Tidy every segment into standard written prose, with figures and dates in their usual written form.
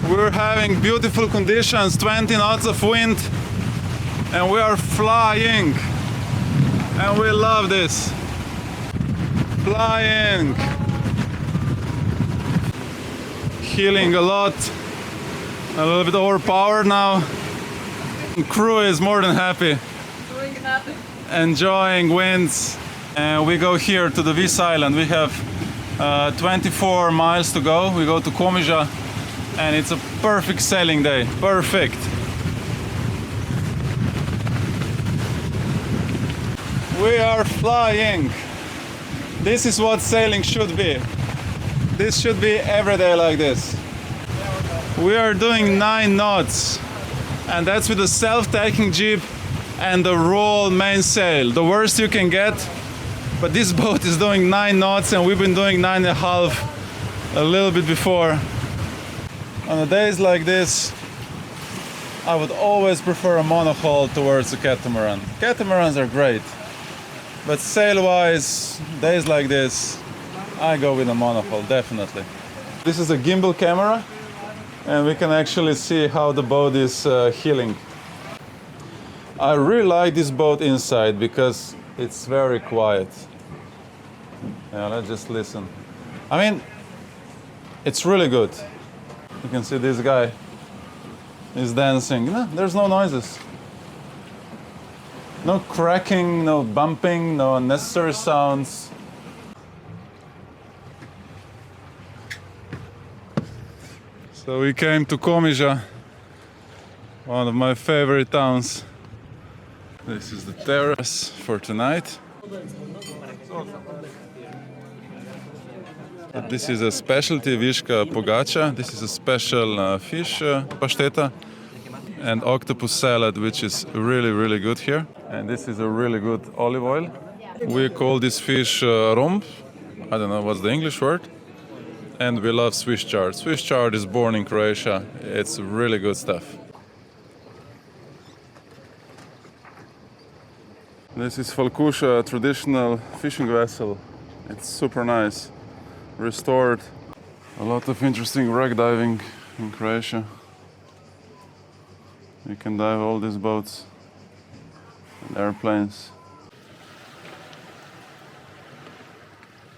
We're having beautiful conditions, 20 knots of wind, and we are flying. And we love this. Flying. Healing a lot. A little bit overpowered now. Crew is more than happy. Enjoying winds. And we go here to the Vis Island. We have 24 miles to go. We go to Komija, and it's a perfect sailing day. Perfect. We are flying. This is what sailing should be. This should be every day like this. We are doing 9 knots, and that's with the self-tacking jib and the roll mainsail. The worst you can get. But this boat is doing 9 knots, and we've been doing 9.5 a little bit before. On the days like this, I would always prefer a monohull towards a catamaran. Catamarans are great, but sail-wise, days like this, I go with a monohull, definitely. This is a gimbal camera, and we can actually see how the boat is heeling. I really like this boat inside because it's very quiet. Yeah, let's just listen. I mean, it's really good. You can see this guy is dancing. No, there's no noises. No cracking, no bumping, no unnecessary sounds. So we came to Komija, one of my favorite towns. This is the terrace for tonight. This is a specialty Viška pogača. This is a special fish pasteta and octopus salad, which is really, really good here. And this is a really good olive oil. We call this fish romb. I don't know what's the English word. And we love Swiss chard. Swiss chard is born in Croatia. It's really good stuff. This is Falkusha, a traditional fishing vessel. It's super nice. Restored. A lot of interesting wreck diving in Croatia. You can dive all these boats and airplanes.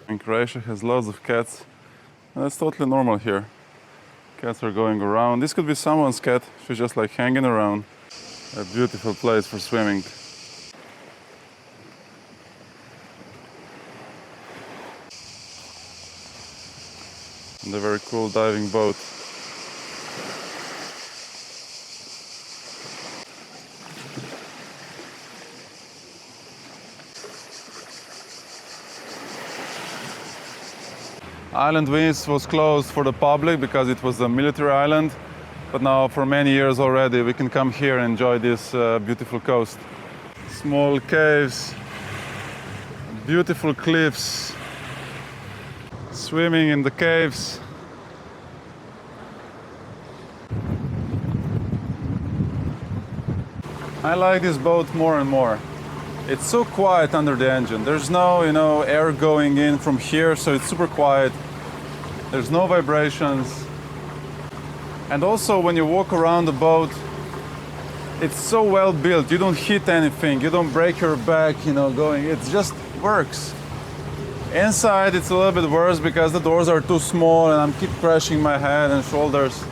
And Croatia has lots of cats. And that's totally normal here. Cats are going around. This could be someone's cat. She's just like hanging around. A beautiful place for swimming. And a very cool diving boat. Island Vis was closed for the public because it was a military island, but now for many years already we can come here and enjoy this beautiful coast. Small caves, beautiful cliffs, swimming in the caves. I like this boat more and more. It's so quiet under the engine. There's no, air going in from here, so it's super quiet. There's no vibrations. And also when you walk around the boat, it's so well built. You don't hit anything, you don't break your back, going. It just works. Inside it's a little bit worse because the doors are too small and I keep crashing my head and shoulders.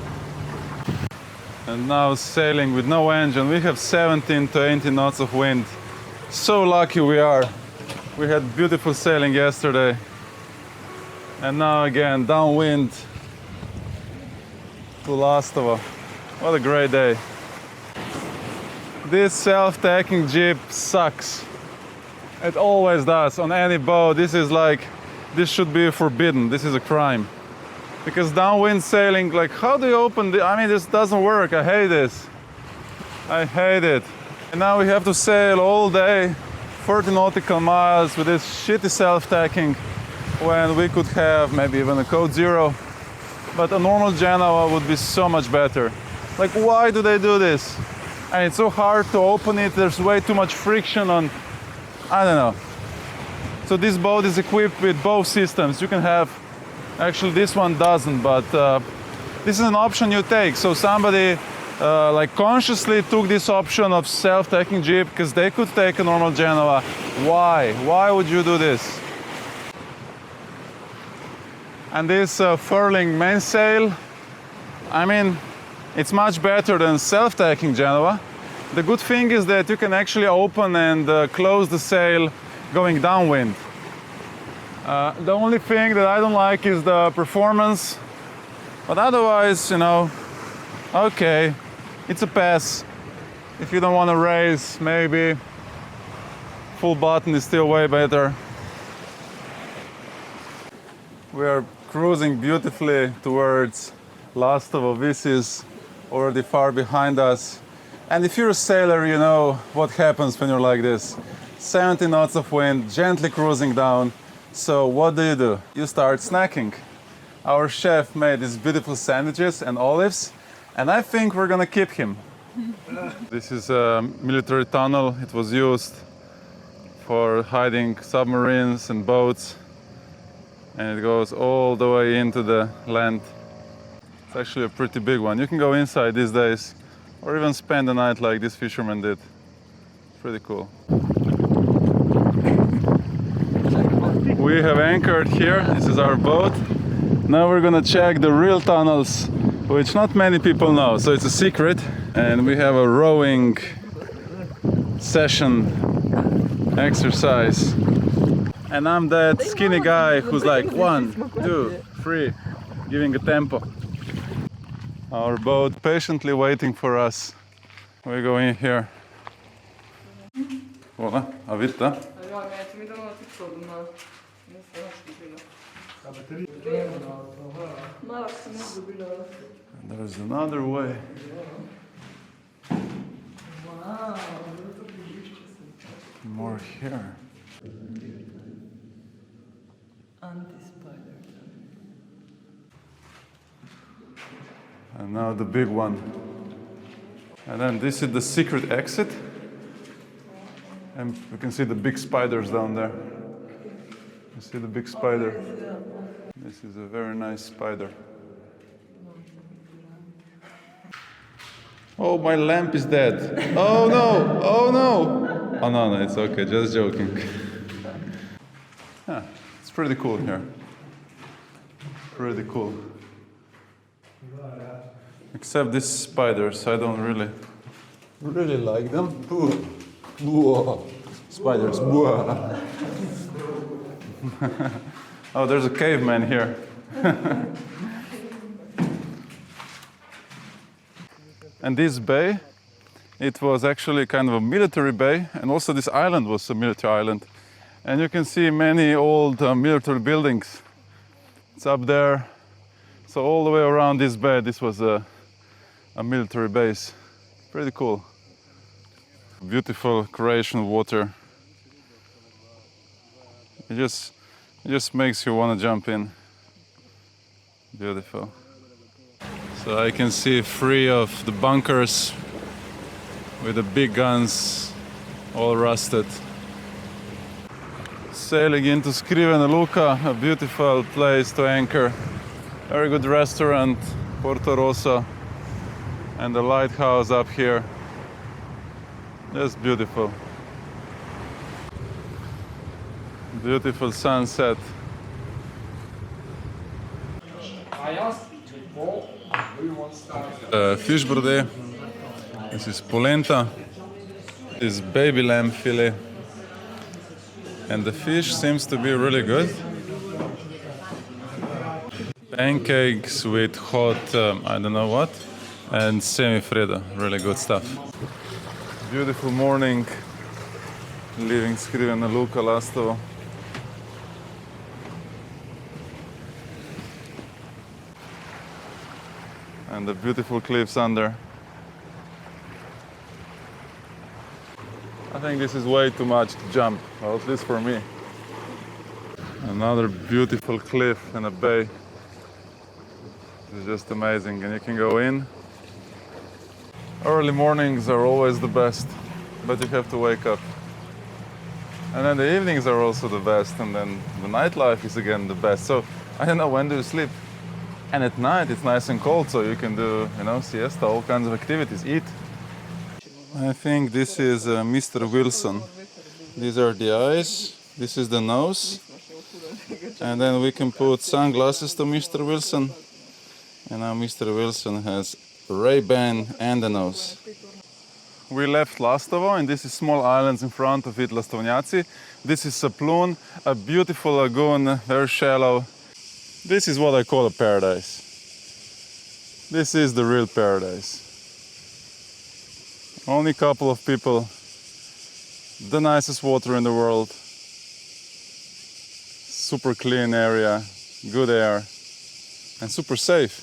And now sailing with no engine. We have 17 to 18 knots of wind. So lucky we are. We had beautiful sailing yesterday. And now again, downwind to Lastovo. What a great day. This self-tacking jib sucks. It always does. On any boat, this should be forbidden. This is a crime. Because downwind sailing, how do you open this doesn't work. I hate this. I hate it. And now we have to sail all day, 30 nautical miles with this shitty self-tacking, when we could have maybe even a code zero. But a normal Genoa would be so much better. Why do they do this? And it's so hard to open it. There's way too much friction on, I don't know. So this boat is equipped with both systems. You can have, actually this one doesn't, but this is an option you take. So somebody like consciously took this option of self-taking jeep because they could take a normal Genoa. Why? Why would you do this? And this furling mainsail, I mean, it's much better than self-taking Genoa. The good thing is that you can actually open and close the sail going downwind. The only thing that I don't like is the performance, but otherwise, you know, okay, it's a pass. If you don't want to race, maybe full button is still way better. We are cruising beautifully towards Lastovo. This is already far behind us. And if you're a sailor, you know what happens when you're like this. 70 knots of wind, gently cruising down. So what do? You start snacking. Our chef made these beautiful sandwiches and olives, and I think we're gonna keep him. This is a military tunnel. It was used for hiding submarines and boats, and it goes all the way into the land. It's actually a pretty big one. You can go inside these days, or even spend the night like this fisherman did. Pretty cool. We have anchored here. This is our boat. Now we're gonna check the real tunnels, which not many people know, so it's a secret. And we have a rowing session exercise. And I'm that skinny guy who's like 1, 2, 3, giving a tempo. Our boat patiently waiting for us. We go in here. Voila, a vita. There's another way. More here. And now the big one. And then this is the secret exit. And you can see the big spiders down there. You see the big spider? This is a very nice spider. Oh, my lamp is dead. Oh no! Oh no! Oh no, it's okay, just joking. Yeah, it's pretty cool here. Pretty cool. Except these spiders, I don't really like them. Spiders. Oh, there's a caveman here. And this bay, it was actually kind of a military bay, and also this island was a military island. And you can see many old military buildings. It's up there. So all the way around this bay, this was a military base. Pretty cool. Beautiful Croatian water. It just makes you want to jump in. Beautiful. So I can see 3 of the bunkers with the big guns all rusted. Sailing into Skrivena Luka, a beautiful place to anchor. Very good restaurant, Porto Rosso, and the lighthouse up here. Just beautiful. Beautiful sunset. Fish brodet. This is polenta. This is baby lamb fillet. And the fish seems to be really good. Pancakes with hot, I don't know what, and semifreddo. Really good stuff. Beautiful morning, leaving Skrivena Luka, Lastovo. And the beautiful cliffs under. I think this is way too much to jump, well, at least for me. Another beautiful cliff and a bay. It's just amazing, and you can go in. Early mornings are always the best, but you have to wake up. And then the evenings are also the best, and then the nightlife is again the best. So I don't know, when do you sleep? And at night it's nice and cold, so you can do, siesta, all kinds of activities, eat. I think this is Mr. Wilson. These are the eyes, this is the nose. And then we can put sunglasses to Mr. Wilson. And now Mr. Wilson has Ray-Ban and a nose. We left Lastovo, and this is small islands in front of it, Lastovnjaci. This is Saplun, a beautiful lagoon, very shallow. This is what I call a paradise. This is the real paradise. Only a couple of people, the nicest water in the world, super clean area, good air, and super safe.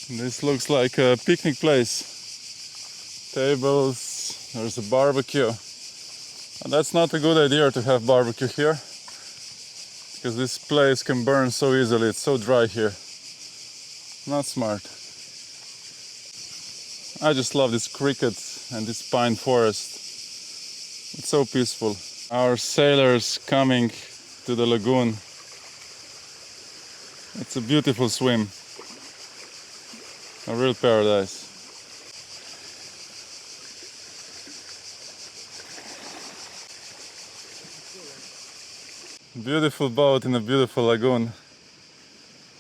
This looks like a picnic place. Tables, there's a barbecue. And that's not a good idea to have barbecue here, because this place can burn so easily, it's so dry here. Not smart. I just love this cricket and this pine forest. It's so peaceful. Our sailors coming to the lagoon. It's a beautiful swim. A real paradise. Beautiful boat in a beautiful lagoon.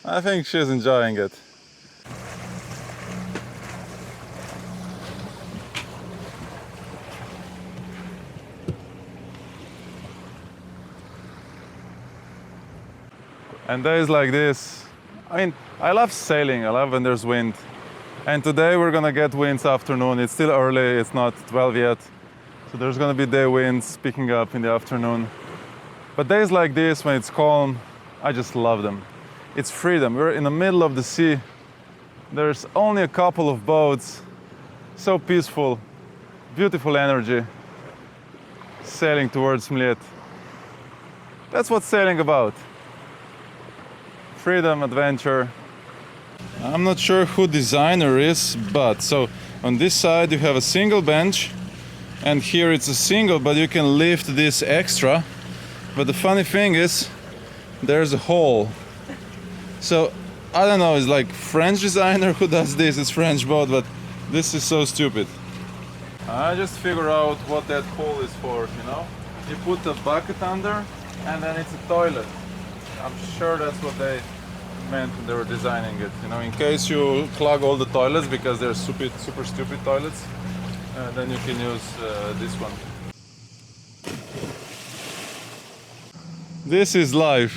I think she's enjoying it. And days like this, I love sailing, I love when there's wind. And today we're gonna get winds afternoon. It's still early, it's not 12 yet. So there's gonna be day winds picking up in the afternoon. But days like this, when it's calm, I just love them. It's freedom. We're in the middle of the sea. There's only a couple of boats. So peaceful, beautiful energy. Sailing towards Mljet. That's what sailing about. Freedom, adventure. I'm not sure who designer is, but so on this side you have a single bench, and here it's a single, but you can lift this extra. But the funny thing is, there's a hole. So, I don't know, it's like French designer who does this, it's French boat, but this is so stupid. I just figure out what that hole is for, You put a bucket under, and then it's a toilet. I'm sure that's what they meant when they were designing it. In case you clog all the toilets, because they're super stupid toilets, then you can use this one. This is life.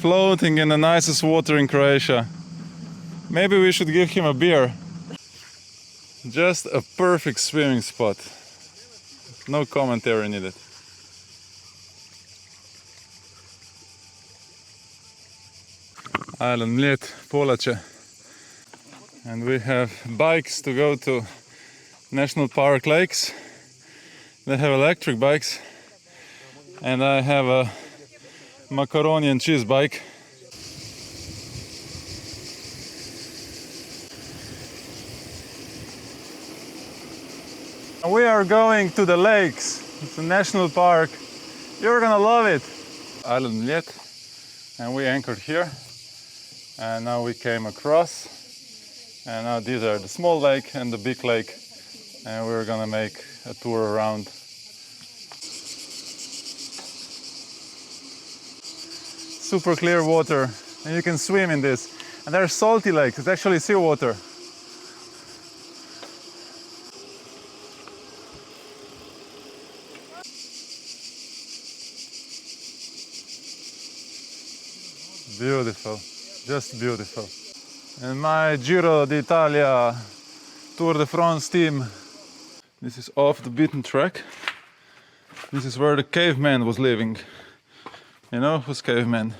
Floating in the nicest water in Croatia. Maybe we should give him a beer. Just a perfect swimming spot. No commentary needed. Island Mljet, Polače. And we have bikes to go to National Park Lakes. They have electric bikes. And I have a macaroni and cheese bike. We are going to the lakes. It's a national park. You're gonna love it. Island Mljet. And we anchored here. And now we came across. And now these are the small lake and the big lake. And we're gonna make a tour around. Super clear water, and you can swim in this. And there's salty lakes, it's actually seawater. Beautiful, just beautiful. And my Giro d'Italia Tour de France team. This is off the beaten track. This is where the caveman was living. You know who's caveman?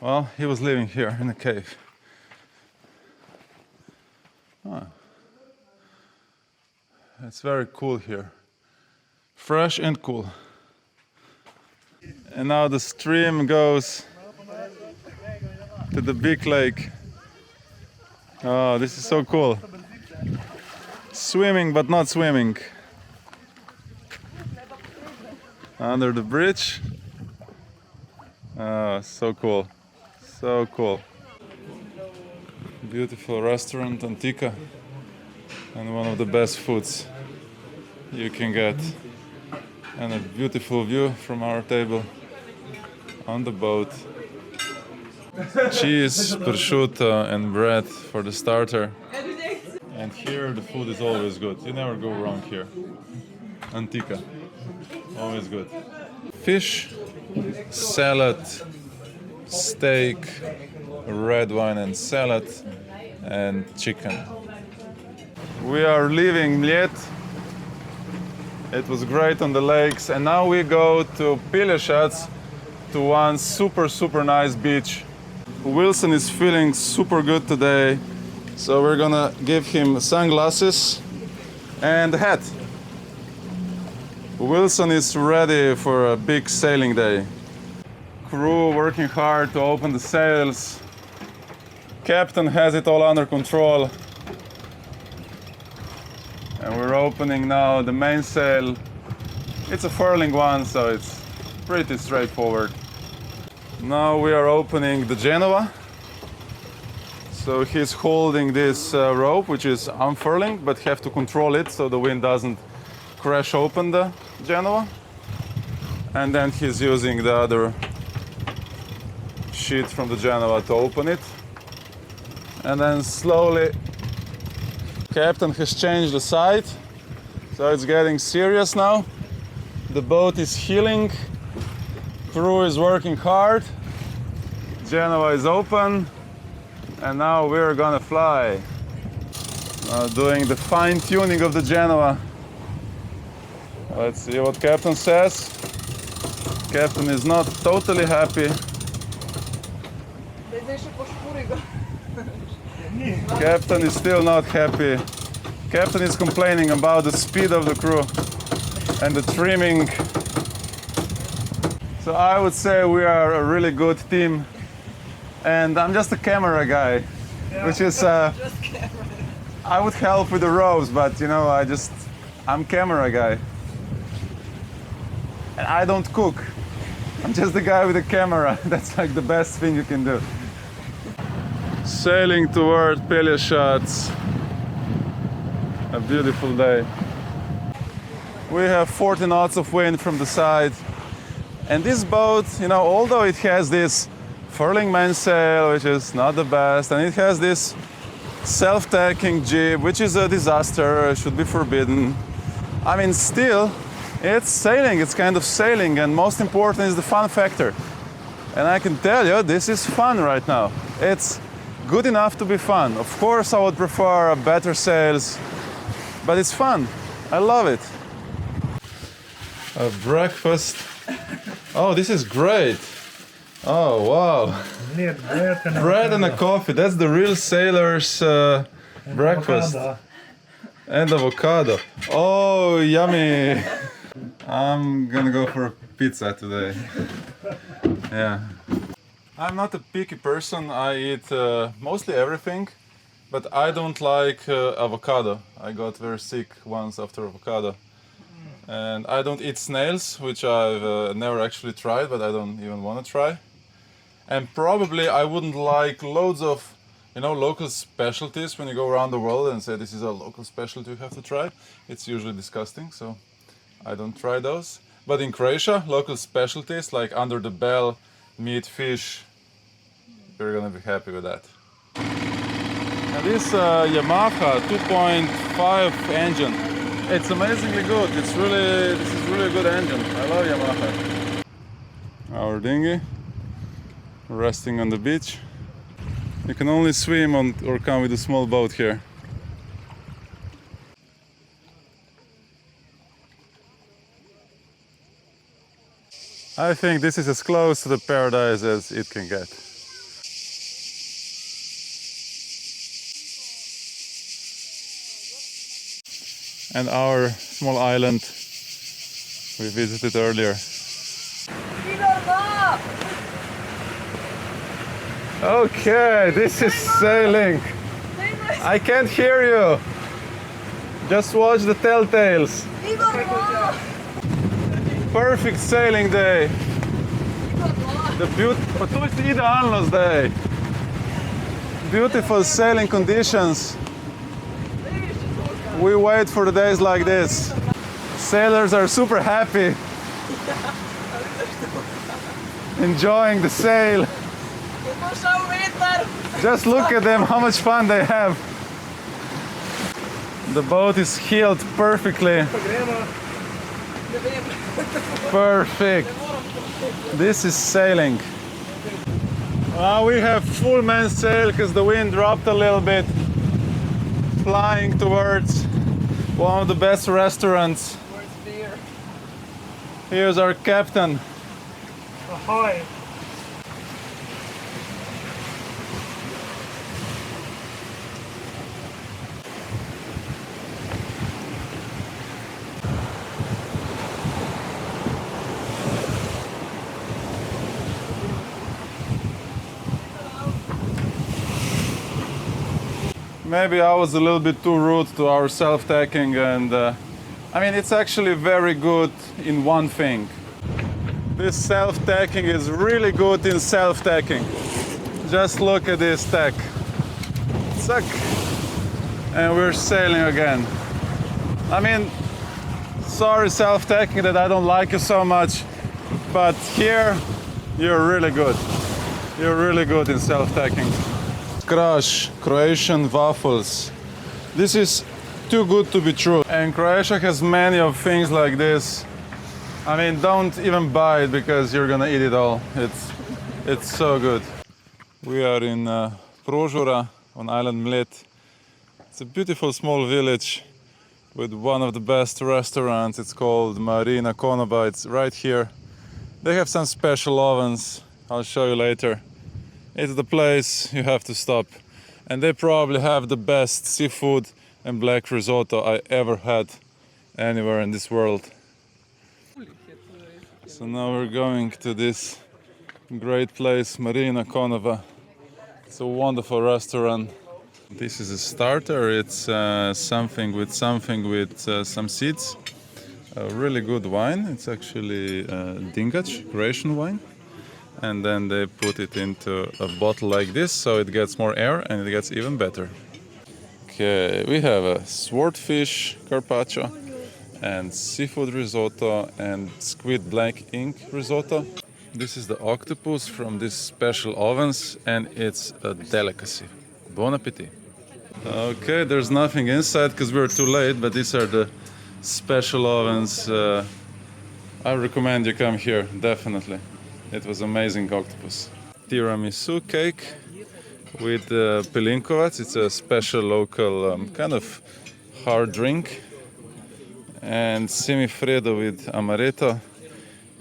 Well, he was living here in a cave. It's very cool here. Fresh and cool. And now the stream goes to the big lake. Oh, this is so cool. Swimming but not swimming. Under the bridge. Oh, so cool. So cool. Beautiful restaurant, Antica, and one of the best foods you can get. And a beautiful view from our table on the boat. Cheese, prosciutto, and bread for the starter. And here the food is always good. You never go wrong here. Antica, always good. Fish, salad, steak, red wine and salad, and chicken. We are leaving Mljet. It was great on the lakes, and now we go to Pelješac, to one super nice beach. Wilson is feeling super good today, so we're gonna give him sunglasses and a hat. Wilson is ready for a big sailing day. Crew working hard to open the sails. Captain has it all under control. And we're opening now the mainsail. It's a furling one, so it's pretty straightforward. Now we are opening the Genoa. So he's holding this rope, which is unfurling, but have to control it so the wind doesn't crash open the Genoa. And then he's using the other sheet from the Genoa to open it. And then slowly, Captain has changed the side, so it's getting serious now. The boat is heeling, crew is working hard, Genoa is open, and now we're gonna fly. Doing the fine tuning of the Genoa. Let's see what Captain says. Captain is not totally happy. Captain is still not happy. Captain is complaining about the speed of the crew and the trimming. So I would say we are a really good team. And I'm just a camera guy, which is, I would help with the ropes, but you know, I'm camera guy. And I don't cook. I'm just the guy with the camera. That's like the best thing you can do. Sailing toward Pelješac. A beautiful day. We have 40 knots of wind from the side. And this boat, you know, although it has this furling mainsail, which is not the best, and it has this self-tacking jib, which is a disaster, should be forbidden. I mean, still, it's sailing, it's kind of sailing, and most important is the fun factor. And I can tell you, this is fun right now. It's good enough to be fun. Of course, I would prefer better sails, but it's fun. I love it. A breakfast. Oh, this is great. Oh, wow. Bread and a coffee. That's the real sailor's breakfast. Avocado. And avocado. Oh, yummy. I'm gonna go for a pizza today. Yeah. I'm not a picky person. I eat mostly everything, but I don't like avocado. I got very sick once after avocado. And I don't eat snails, which I've never actually tried, but I don't even want to try. And probably I wouldn't like loads of, you know, local specialties when you go around the world and say this is a local specialty you have to try. It's usually disgusting, so I don't try those. But in Croatia, local specialties like under the bell, meat, fish, you're gonna be happy with that. Now this Yamaha 2.5 engine, it's amazingly good. This is really a good engine. I love Yamaha. Our dinghy, resting on the beach. You can only swim on or come with a small boat here. I think this is as close to the paradise as it can get. And our small island we visited earlier. Okay, this is sailing. I can't hear you. Just watch the telltales. Perfect sailing day. Tu si idealno zdaj. Beautiful sailing conditions. We wait for the days like this. Sailors are super happy. Enjoying the sail. Just look at them, how much fun they have. The boat is heeled perfectly. Perfect. This is sailing. We have full mainsail because the wind dropped a little bit. Flying towards one of the best restaurants. Where's beer? Here's our captain. Ahoy! Maybe I was a little bit too rude to our self-tacking, and I mean, it's actually very good in one thing. This self-tacking is really good in self-tacking. Just look at this tack. Suck. And we're sailing again. I mean, sorry self-tacking that I don't like you so much, but here you're really good. You're really good in self-tacking. Kraš, Croatian waffles. This is too good to be true. And Croatia has many of things like this. I mean, don't even buy it because you're gonna eat it all. It's so good. We are in Prožura on island Mljet. It's a beautiful small village with one of the best restaurants. It's called Marina Konoba. It's right here. They have some special ovens. I'll show you later. It's the place you have to stop. And they probably have the best seafood and black risotto I ever had anywhere in this world. So now we're going to this great place, Marina Konova. It's a wonderful restaurant. This is a starter. It's something with some seeds. A really good wine. It's actually Dingač, Croatian wine. And then they put it into a bottle like this, so it gets more air and it gets even better. Okay, we have a swordfish carpaccio and seafood risotto and squid black ink risotto. This is the octopus from these special ovens, and it's a delicacy. Bon appetit. Okay, there's nothing inside because we're too late, but these are the special ovens. I recommend you come here, definitely. It was amazing octopus. Tiramisu cake with Pelinkovac. It's a special local kind of hard drink. And semifreddo with amaretto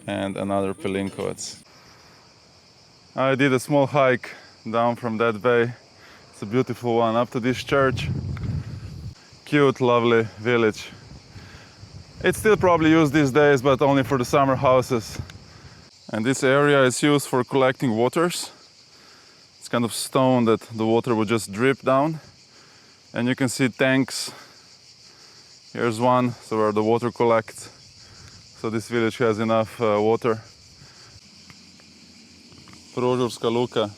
and another Pelinkovac. I did a small hike down from that bay. It's a beautiful one up to this church. Cute, lovely village. It's still probably used these days, but only for the summer houses. And this area is used for collecting waters. It's kind of stone that the water would just drip down. And you can see tanks. Here's one, so where the water collects. So this village has enough water. Prožurska luka.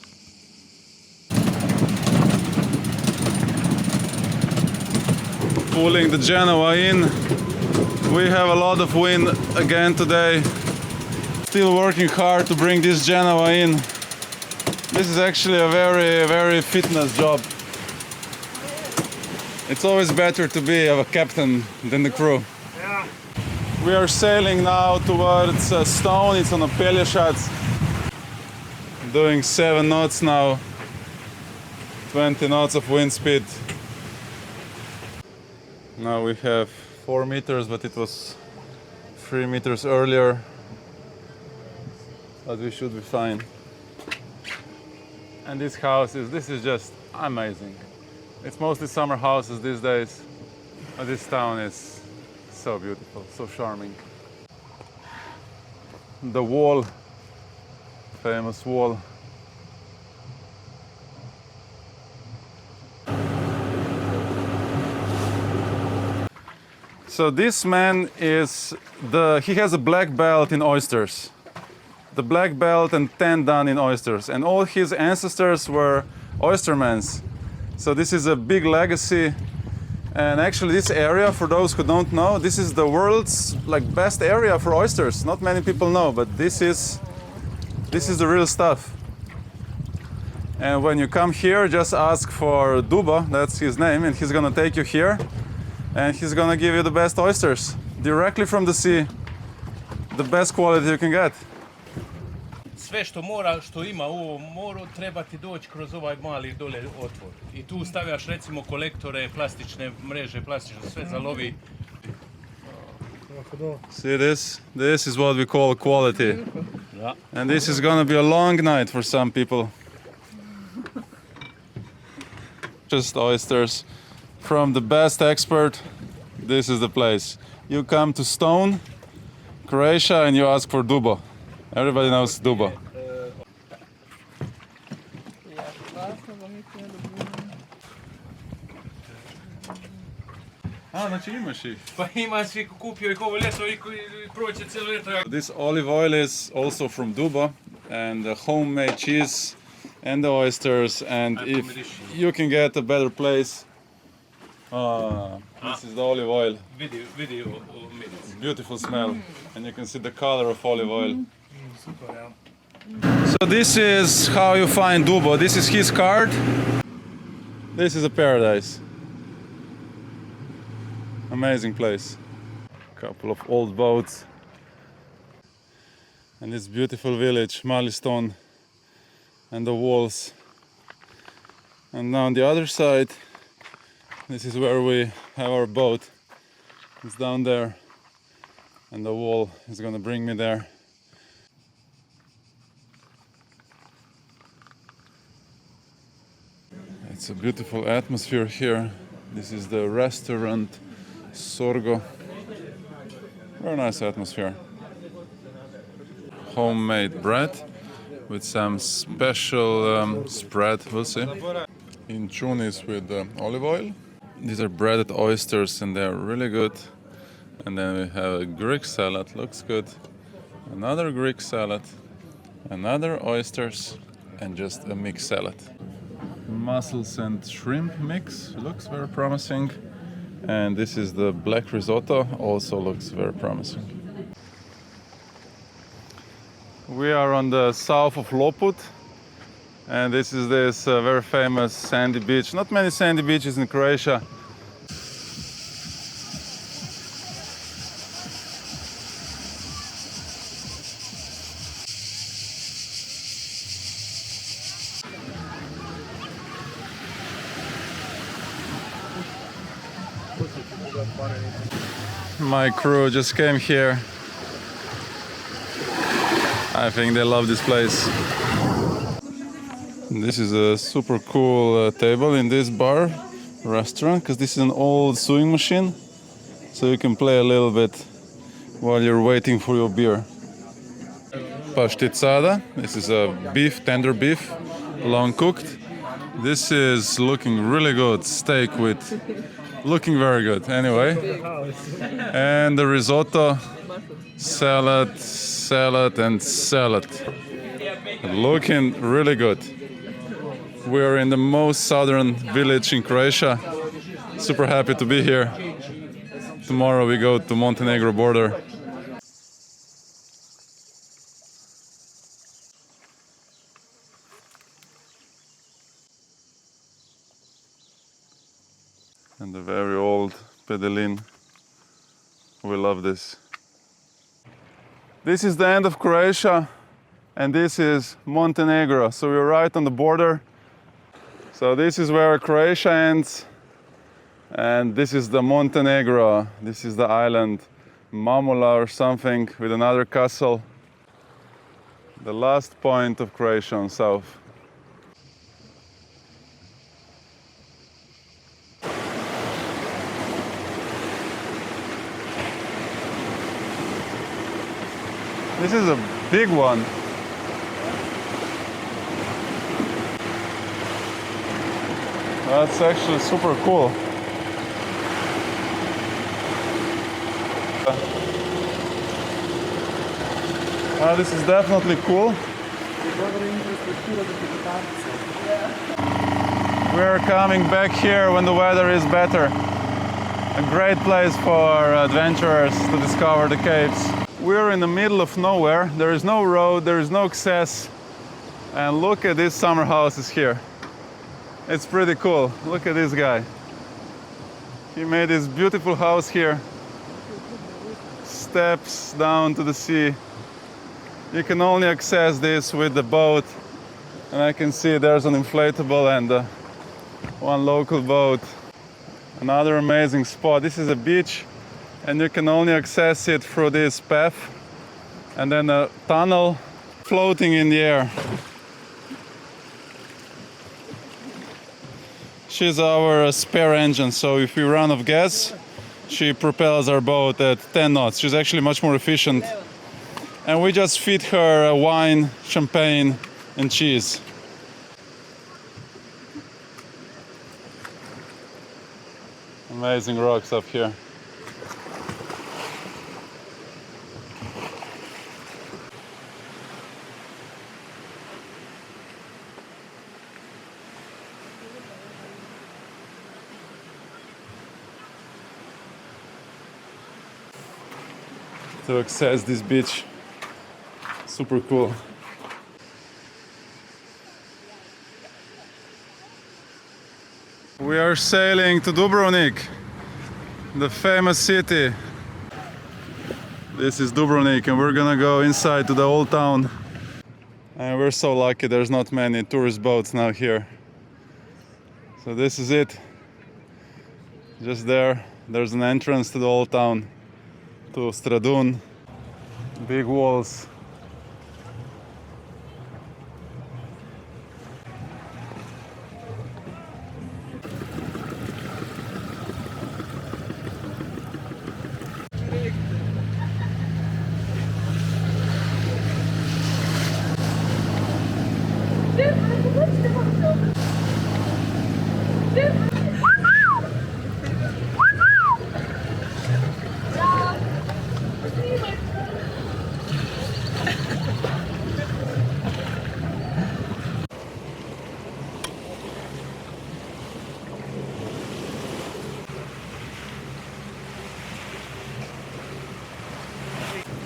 Pulling the Genoa in. We have a lot of wind again today. Still working hard to bring this Genoa in. This is actually a very, very fitness job. It's always better to be a captain than the crew. Yeah. We are sailing now towards Stone. It's on a Pelješac. Doing 7 knots now. 20 knots of wind speed. Now we have 4 meters, but it was 3 meters earlier. But we should be fine. And this is just amazing. It's mostly summer houses these days, but this town is so beautiful, so charming. The wall, famous wall. So this man he has a black belt in oysters. the black belt and 10 dan in oysters. And all his ancestors were oystermen. So this is a big legacy. And actually this area, for those who don't know, this is the world's best area for oysters. Not many people know, but this is the real stuff. And when you come here, just ask for Dubo, that's his name, and he's gonna take you here, and he's gonna give you the best oysters directly from the sea, the best quality you can get. Sve što ima u ovom moru treba ti doći kroz ovaj mali dole otvor. I tu stavljaš recimo kolektore, plastične mreže, plastične sve zalovi. See this? This is what we call quality. Da. And this is gonna be a long night for some people. Just oysters from the best expert. This is the place. You come to Stone, Croatia, and you ask for Dubo. Everybody knows Dubo. Znači imaš ih. Pa ima svi kupio ih ovo ljeto i proće cijelo ljeto. This olive oil is also from Dubo, and the homemade cheese and the oysters, and if you can get a better place, this is the olive oil. Video minutes. Beautiful smell, and you can see the color of olive oil. So this is how you find Dubo. This is his card. This is a paradise. Amazing place. Couple of old boats. And this beautiful village, Mali Stone, and the walls. And now on the other side, this is where we have our boat. It's down there, and the wall is gonna bring me there. It's a beautiful atmosphere here. This is the restaurant Sorgo. Very nice atmosphere. Homemade bread with some special spread, we'll see. In Tunis with olive oil. These are breaded oysters and they're really good. And then we have a Greek salad, looks good. Another Greek salad, another oysters, and just a mixed salad. Mussels and shrimp mix, looks very promising. And this is the black risotto, also looks very promising. We are on the south of Lopud, and this is this very famous sandy beach. Not many sandy beaches in Croatia. My crew just came here. I think they love this place. This is a super cool table in this bar restaurant, because this is an old sewing machine, so you can play a little bit while you're waiting for your beer. Pashticada. This is a beef, tender beef, long cooked. This is looking really good. Steak with looking very good. Anyway, and the risotto, salad, salad, and salad. Looking really good. We are in the most southern village in Croatia. Super happy to be here. Tomorrow we go to Montenegro border. And the very old Pedelin. We love this. This is the end of Croatia, and this is Montenegro. So we're right on the border. So this is where Croatia ends, and this is the Montenegro. This is the island Mamula or something with another castle. The last point of Croatia on south. This is a big one. That's actually super cool. This is definitely cool. We're coming back here when the weather is better. A great place for adventurers to discover the caves. We're in the middle of nowhere. There is no road, there is no access. And look at these summer houses here. It's pretty cool. Look at this guy. He made this beautiful house here. Steps down to the sea. You can only access this with the boat. And I can see there's an inflatable and one local boat. Another amazing spot. This is a beach and you can only access it through this path and then a tunnel floating in the air. She's our spare engine, so if we run out of gas, she propels our boat at 10 knots. She's actually much more efficient. And we just feed her wine, champagne, and cheese. Amazing rocks up here. To access this beach, super cool. We are sailing to Dubrovnik, the famous city. This is Dubrovnik and we're gonna go inside to the old town. And we're so lucky there's not many tourist boats now here. So this is it. Just there's an entrance to the old town, to Stradun. Big walls.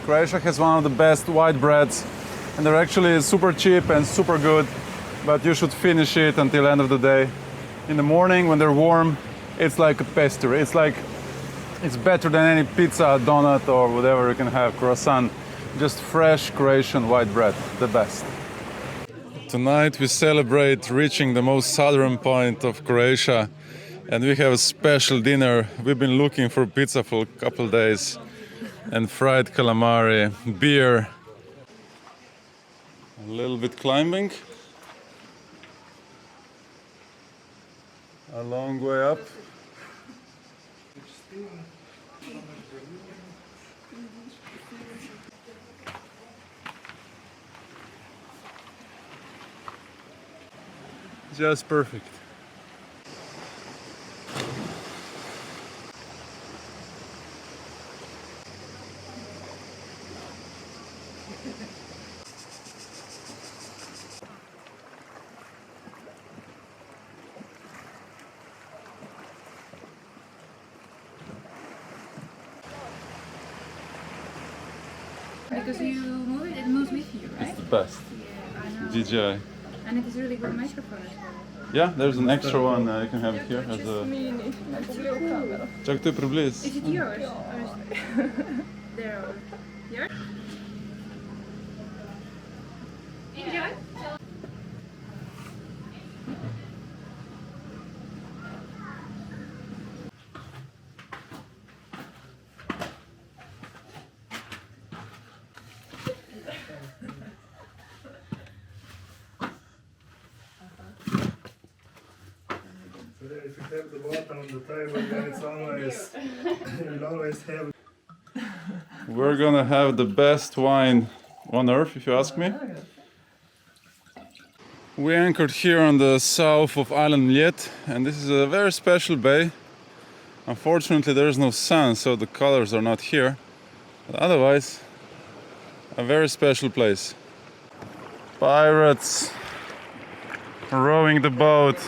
Croatia has one of the best white breads and they're actually super cheap and super good, but you should finish it until end of the day. In the morning when they're warm, it's like a pastry. It's better than any pizza, donut or whatever you can have, croissant. Just fresh Croatian white bread, the best. Tonight we celebrate reaching the most southern point of Croatia and we have a special dinner. We've been looking for pizza for a couple days. And fried calamari, beer, a little bit climbing, a long way up. Just perfect. Because you move it, it moves with you, right? It's the best. Yeah, I know. DJI. And it is really good microphone as well. Yeah, there's an extra one. You can have it here as a. Čak to je približ. Is it yours? Or is they're all yours? Enjoy. If you have the water on the table, then it's always, you'll always have. We're gonna have the best wine on earth, if you ask me. We anchored here on the south of island Mljet, and this is a very special bay. Unfortunately, there is no sun, so the colors are not here. But otherwise, A very special place. Pirates rowing the boat.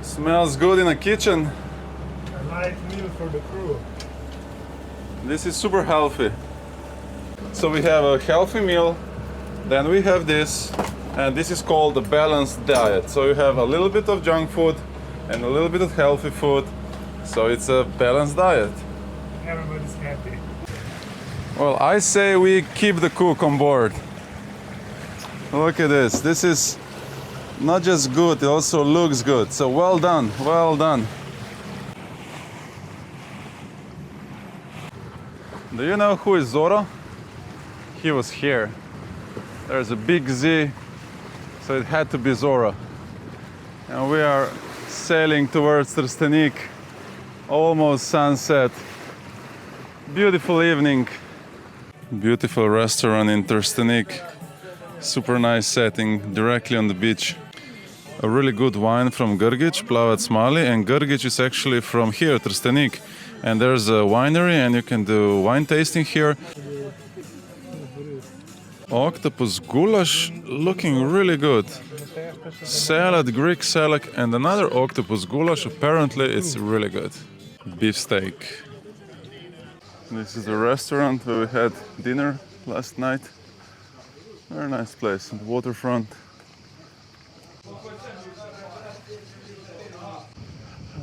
Smells good in a kitchen. A light meal for the crew. This is super healthy. So we have a healthy meal, then we have this, and this is called a balanced diet. So you have a little bit of junk food and a little bit of healthy food. So it's a balanced diet. Everybody's happy. Well, I say we keep the cook on board. Look at this. This is not just good, it also looks good. So well done, well done. Do you know who is Zoro? He was here. There's a big Z, so it had to be Zoro. And we are sailing towards Trstenik, almost sunset. Beautiful evening. Beautiful restaurant in Trstenik. Super nice setting, directly on the beach. A really good wine from Grgić, Plavac Mali, and Grgić is actually from here, Trstenik. And there's a winery and you can do wine tasting here. Octopus goulash looking really good. Salad, Greek salad, and another octopus goulash. Apparently it's really good. Beef steak. This is the restaurant where we had dinner last night. Very nice place on the waterfront.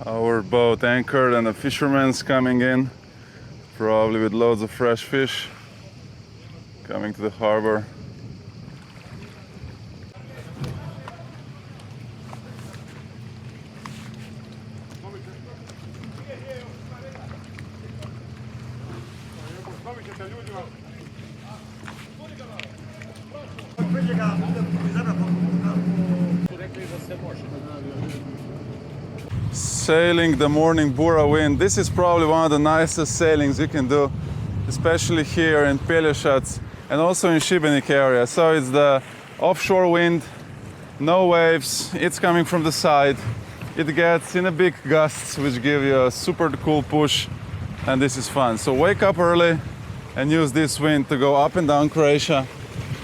Our boat anchored and the fishermen's coming in, probably with loads of fresh fish, coming to the harbor. Sailing the morning Bura wind. This is probably one of the nicest sailings you can do, especially here in Pelješac and also in Šibenik area. So it's the offshore wind, no waves, it's coming from the side. It gets in a big gusts which give you a super cool push, and this is fun. So wake up early and use this wind to go up and down Croatia.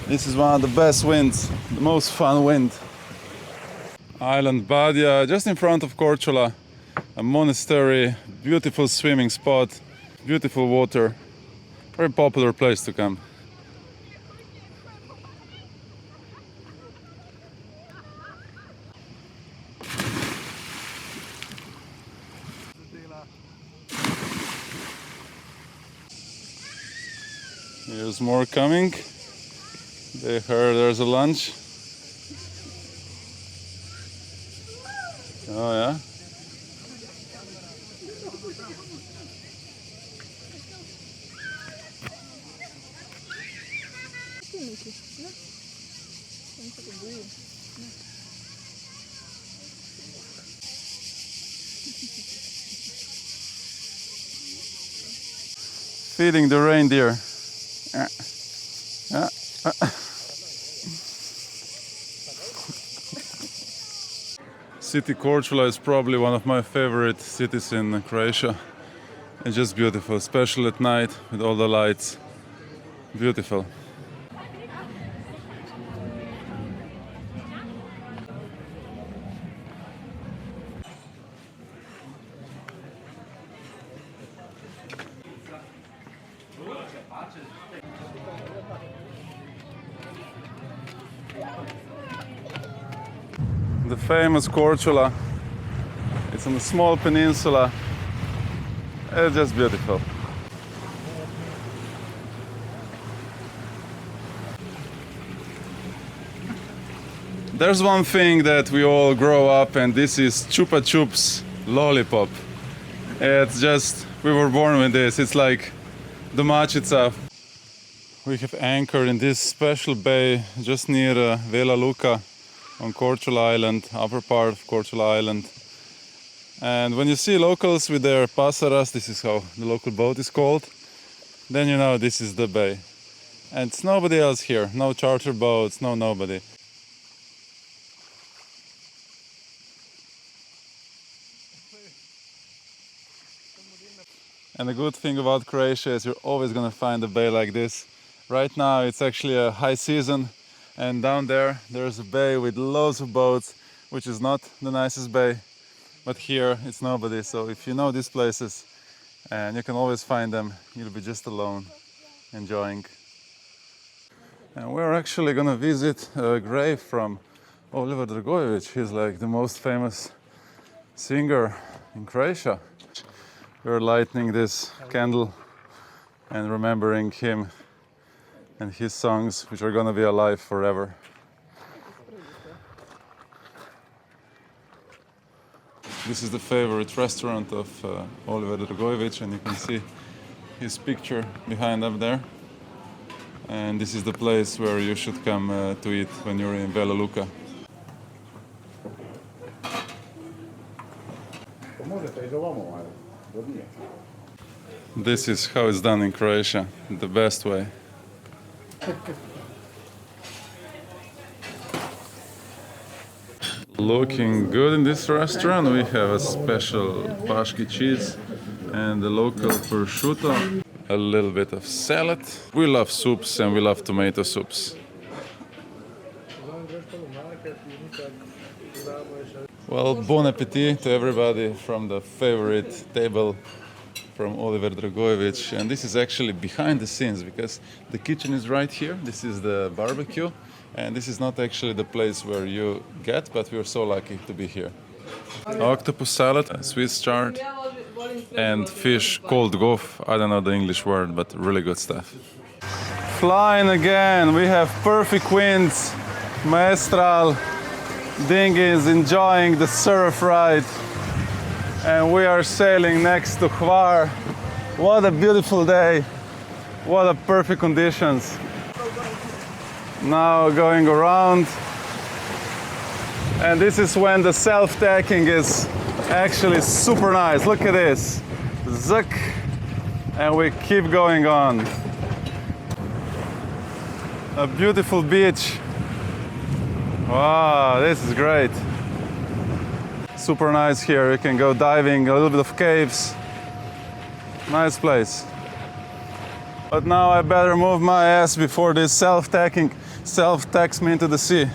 This is one of the best winds, the most fun wind. Island Badja, just in front of Korčula, a monastery, beautiful swimming spot, beautiful water, very popular place to come. Here's more coming. They heard there's a lunch. Oh yeah? Feeding the reindeer. City Korčula is probably one of my favorite cities in Croatia. It's just beautiful, especially at night with all the lights. Beautiful. The famous Korčula. It's on a small peninsula. It's just beautiful. There's one thing that we all grow up, and this is Chupa Chups lollipop. It's just, we were born with this. It's like domaćica. We have anchored in this special bay just near Vela Luka on Korčula Island, upper part of Korčula Island. And when you see locals with their pasaras, this is how the local boat is called, then you know this is the bay. And it's nobody else here, no charter boats, no nobody. And the good thing about Croatia is you're always gonna find a bay like this. Right now it's actually a high season, and down there there's a bay with loads of boats, which is not the nicest bay, but here it's nobody. So if you know these places, and you can always find them, you'll be just alone, enjoying. And we're actually gonna visit a grave from Oliver Dragojevic. He's like the most famous singer in Croatia. We're lighting this candle and remembering him and his songs, which are gonna be alive forever. This is the favorite restaurant of Oliver Dragojevic, and you can see his picture behind up there. And this is the place where you should come to eat when you're in Bela Luka. This is how it's done in Croatia, the best way. Looking good in this restaurant, we have a special paški cheese and the local prosciutto, a little bit of salad. We love soups and we love tomato soups. Well, bon appetit to everybody from the favorite table from Oliver Dragojevic. And this is actually behind the scenes because the kitchen is right here. This is the barbecue. And this is not actually the place where you get, but we're so lucky to be here. Octopus salad, a Swiss chard, and fish called gof. I don't know the English word, but really good stuff. Flying again, we have perfect winds, maestral, dinghies enjoying the surf ride. And we are sailing next to Hvar. What a beautiful day, what a perfect conditions. Now going around, and this is when the self-tacking is actually super nice. Look at this, zuck, and we keep going on. A beautiful beach. Wow, this is great. Super nice here. You can go diving, a little bit of caves. Nice place. But now I better move my ass before this self-tacks me into the sea.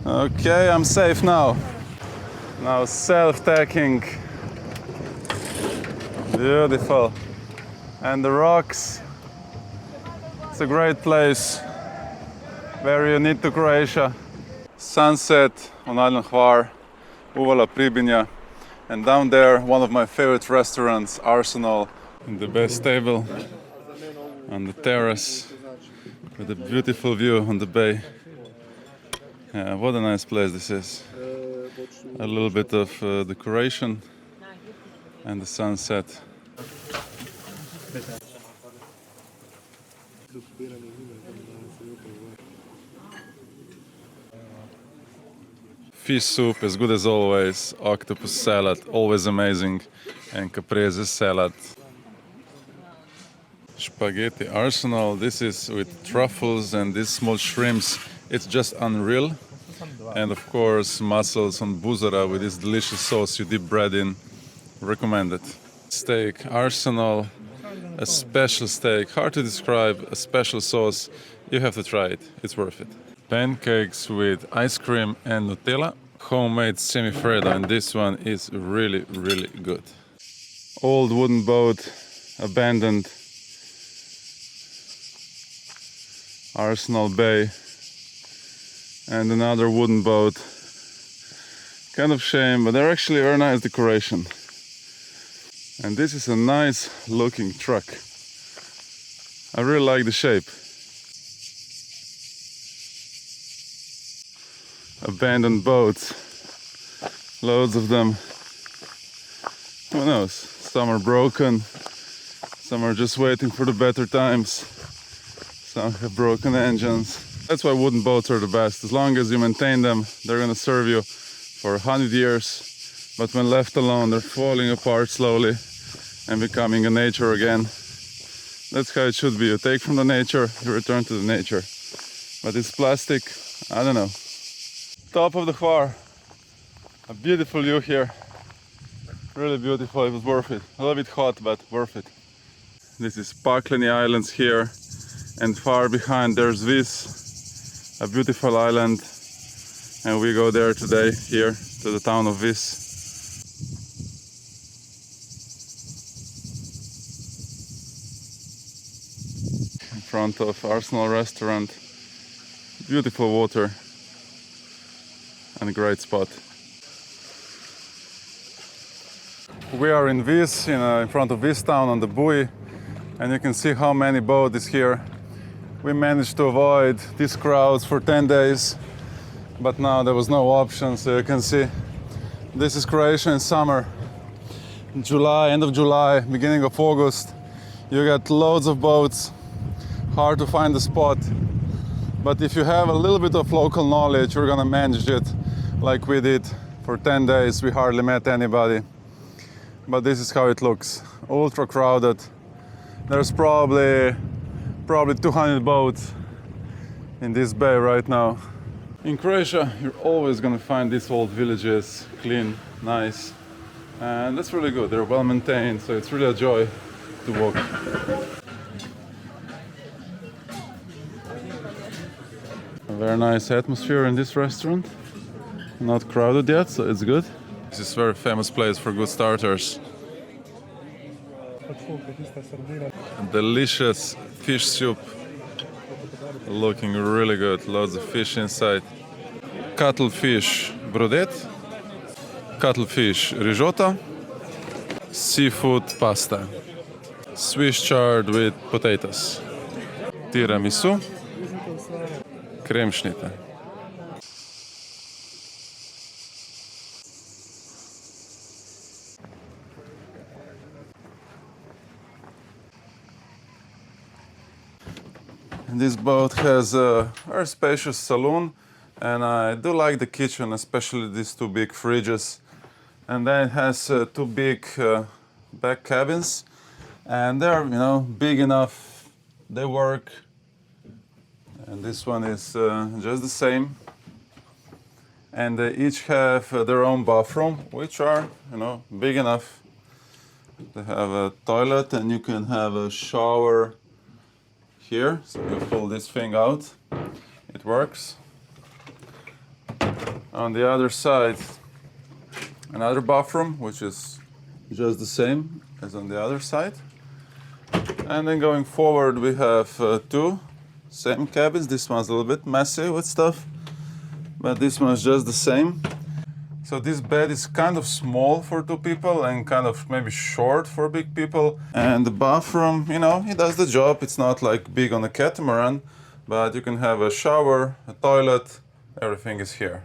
Okay, I'm safe now. Now self-tacking. Beautiful. And the rocks. It's a great place. Very unique to Croatia. Sunset on Island Hvar, Uvala Pribinja. And down there, one of my favorite restaurants, Arsenal. In the best table on the terrace with a beautiful view on the bay. Yeah, what a nice place this is. A little bit of decoration and the sunset. Fish soup as good as always, octopus salad always amazing, and caprese salad. Spaghetti Arsenal, this is with truffles and these small shrimps. It's just unreal. And of course mussels on buzara with this delicious sauce you dip bread in. Recommend it. Steak Arsenal, a special steak, hard to describe, a special sauce. You have to try it, it's worth it. Pancakes with ice cream and Nutella, homemade semifreddo, and this one is really, really good. Old wooden boat, abandoned. Arsenal Bay, and another wooden boat. Kind of shame, but they're actually very nice decoration. And this is a nice looking truck. I really like the shape. Abandoned boats, loads of them. Who knows? Some are broken, some are just waiting for the better times. Some have broken engines. That's why wooden boats are the best. As long as you maintain them, they're gonna serve you for 100 years. but when left alone, they're falling apart slowly and becoming a nature again. That's how it should be. You take from the nature, you return to the nature. But it's plastic, I don't know. Top of the Hvar. A beautiful view here. Really beautiful, it was worth it. A little bit hot, but worth it. This is Pakleni Islands here, and far behind there's Vis, a beautiful island. And we go there today, here, to the town of Vis. In front of Arsenal restaurant. Beautiful water and a great spot. We are in Vis, in front of Vis town on the buoy, and you can see how many boats is here. We managed to avoid these crowds for 10 days, but now there was no option, so you can see this is Croatia in summer. July, end of July, beginning of August, you got loads of boats, hard to find a spot. But if you have a little bit of local knowledge, you're gonna manage it like we did. For 10 days, we hardly met anybody. But this is how it looks, ultra crowded. There's probably 200 boats in this bay right now. In Croatia, you're always gonna find these old villages, clean, nice. And that's really good, they're well maintained, so it's really a joy to walk. A very nice atmosphere in this restaurant. Not crowded yet, so it's good. This is a very famous place for good starters. Delicious fish soup. Looking really good, lots of fish inside. Cuttlefish brodet, cuttlefish risotto, seafood pasta, Swiss chard with potatoes, tiramisu, kremšnita. This boat has a very spacious saloon, and I do like the kitchen, especially these two big fridges. And then it has two big back cabins, and they're big enough. They work. And this one is just the same. And they each have their own bathroom, which are big enough. They have a toilet, and you can have a shower here, so you pull this thing out, it works. On the other side, another bathroom, which is just the same as on the other side. And then going forward, we have two same cabins. This one's a little bit messy with stuff, but this one's just the same. So this bed is kind of small for two people and kind of maybe short for big people. And the bathroom, it does the job. It's not like big on a catamaran, but you can have a shower, a toilet, everything is here.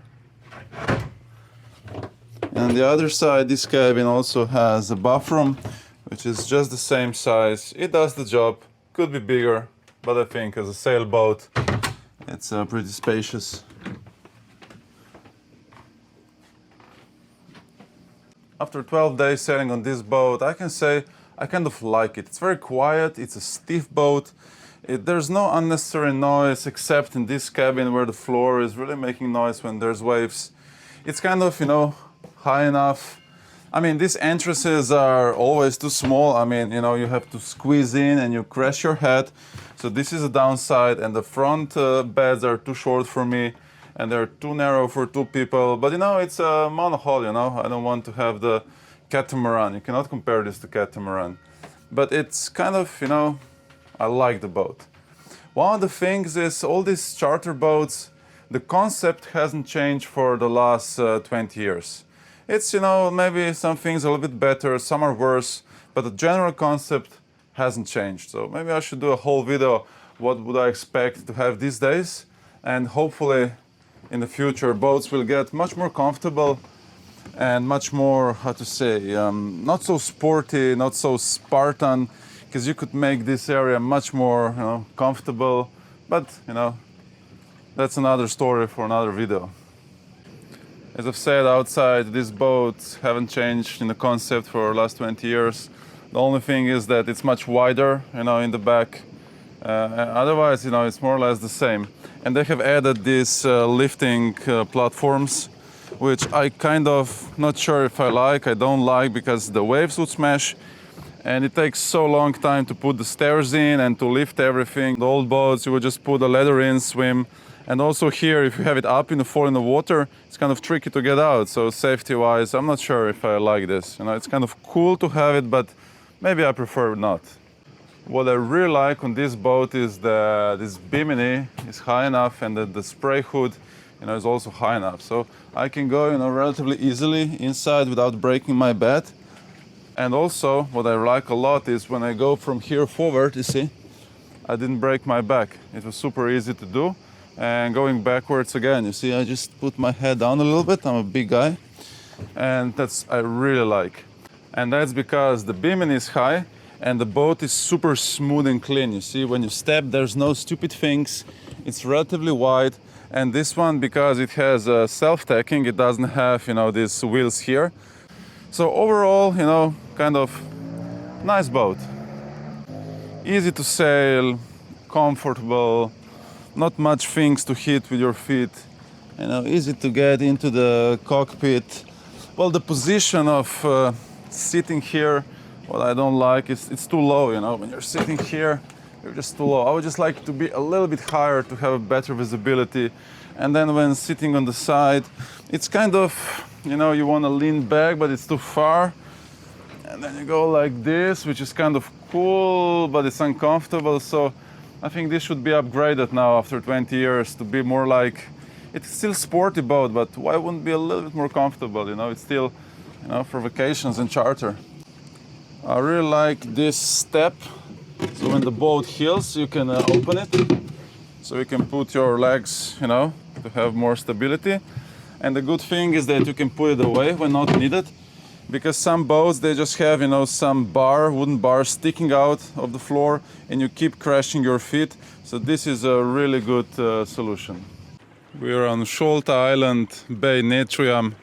And on the other side, this cabin also has a bathroom, which is just the same size. It does the job, could be bigger, but I think as a sailboat, it's pretty spacious. After 12 days sailing on this boat, I can say I kind of like it. It's very quiet, it's a stiff boat. There's no unnecessary noise except in this cabin where the floor is really making noise when there's waves. It's kind of, high enough. I mean, these entrances are always too small. I mean, you have to squeeze in and you crash your head. So this is a downside, and the front beds are too short for me. And they're too narrow for two people. But it's a monohull, I don't want to have the catamaran. You cannot compare this to catamaran. But it's kind of, I like the boat. One of the things is all these charter boats, the concept hasn't changed for the last 20 years. It's, maybe some things are a little bit better, some are worse, but the general concept hasn't changed. So maybe I should do a whole video, what would I expect to have these days? And hopefully, in the future, boats will get much more comfortable and much more, not so sporty, not so Spartan, because you could make this area much more comfortable. But, that's another story for another video. As I've said, outside these boats haven't changed in the concept for the last 20 years. The only thing is that it's much wider, in the back. Otherwise, it's more or less the same. And they have added these lifting platforms, which I kind of not sure if I like. I don't like because the waves would smash, and it takes so long time to put the stairs in and to lift everything. The old boats, you would just put a ladder in, swim. And also here, if you have it up and you fall in the water, it's kind of tricky to get out. So safety-wise, I'm not sure if I like this. It's kind of cool to have it, but maybe I prefer not. What I really like on this boat is this bimini is high enough, and the spray hood, is also high enough. So I can go, relatively easily inside without breaking my bed. And also, what I like a lot is when I go from here forward, you see, I didn't break my back. It was super easy to do. And going backwards again, you see, I just put my head down a little bit. I'm a big guy, and I really like. And that's because the bimini is high and the boat is super smooth and clean. You see, when you step, there's no stupid things. It's relatively wide. And this one, because it has self-tacking, it doesn't have, these wheels here. So overall, kind of nice boat. Easy to sail, comfortable, not much things to hit with your feet. Easy to get into the cockpit. Well, the position of sitting here, what I don't like is it's too low, when you're sitting here, you're just too low. I would just like to be a little bit higher to have a better visibility. And then when sitting on the side, it's kind of, you want to lean back, but it's too far. And then you go like this, which is kind of cool, but it's uncomfortable. So I think this should be upgraded now after 20 years to be more like, it's still sporty boat, but why wouldn't it be a little bit more comfortable? It's still, for vacations and charter. I really like this step. So when the boat hills, you can open it. So you can put your legs, to have more stability. And the good thing is that you can put it away when not needed. Because some boats, they just have, some wooden bar sticking out of the floor, and you keep crashing your feet. So this is a really good solution. We are on Scholta Island, Bay Netrium.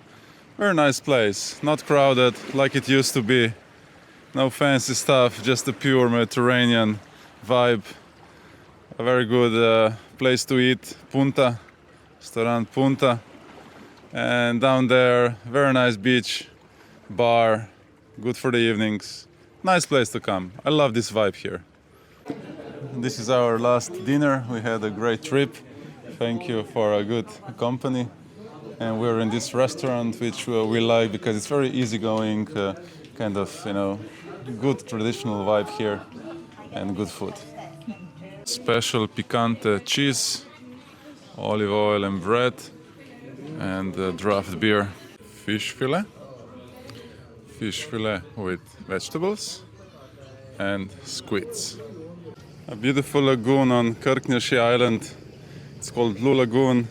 Very nice place, not crowded like it used to be. No fancy stuff, just a pure Mediterranean vibe. A very good place to eat, Punta, restaurant Punta. And down there, very nice beach. Bar, good for the evenings. Nice place to come. I love this vibe here. This is our last dinner. We had a great trip. Thank you for a good company. And we're in this restaurant, which we like because it's very easygoing, kind of, good traditional vibe here and good food. Special picante cheese, olive oil and bread, and draft beer. Fish fillet with vegetables and squids. A beautiful lagoon on Kirkneshie Island. It's called Blue Lagoon.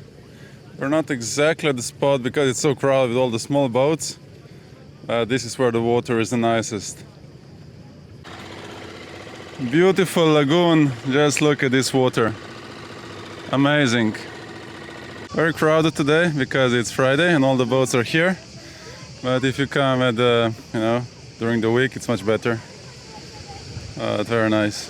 We're not exactly at the spot because it's so crowded with all the small boats. This is where the water is the nicest. Beautiful lagoon, just look at this water. Amazing. Very crowded today because it's Friday and all the boats are here. But if you come at during the week, it's much better. Very nice.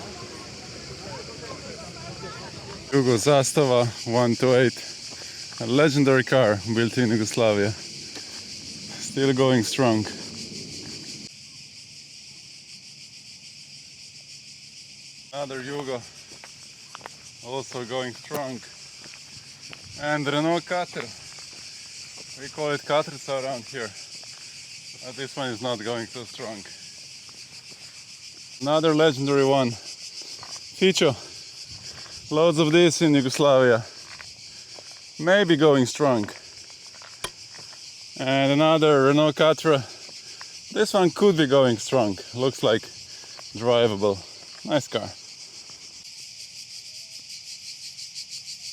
Jugo Zastava 128, a legendary car built in Yugoslavia. Still going strong. Another Jugo, also going strong. And Renault Kater. We call it Katrica around here. But this one is not going so strong. Another legendary one. Fico. Loads of this in Yugoslavia. Maybe going strong. And another Renault Katra. This one could be going strong. Looks like drivable. Nice car.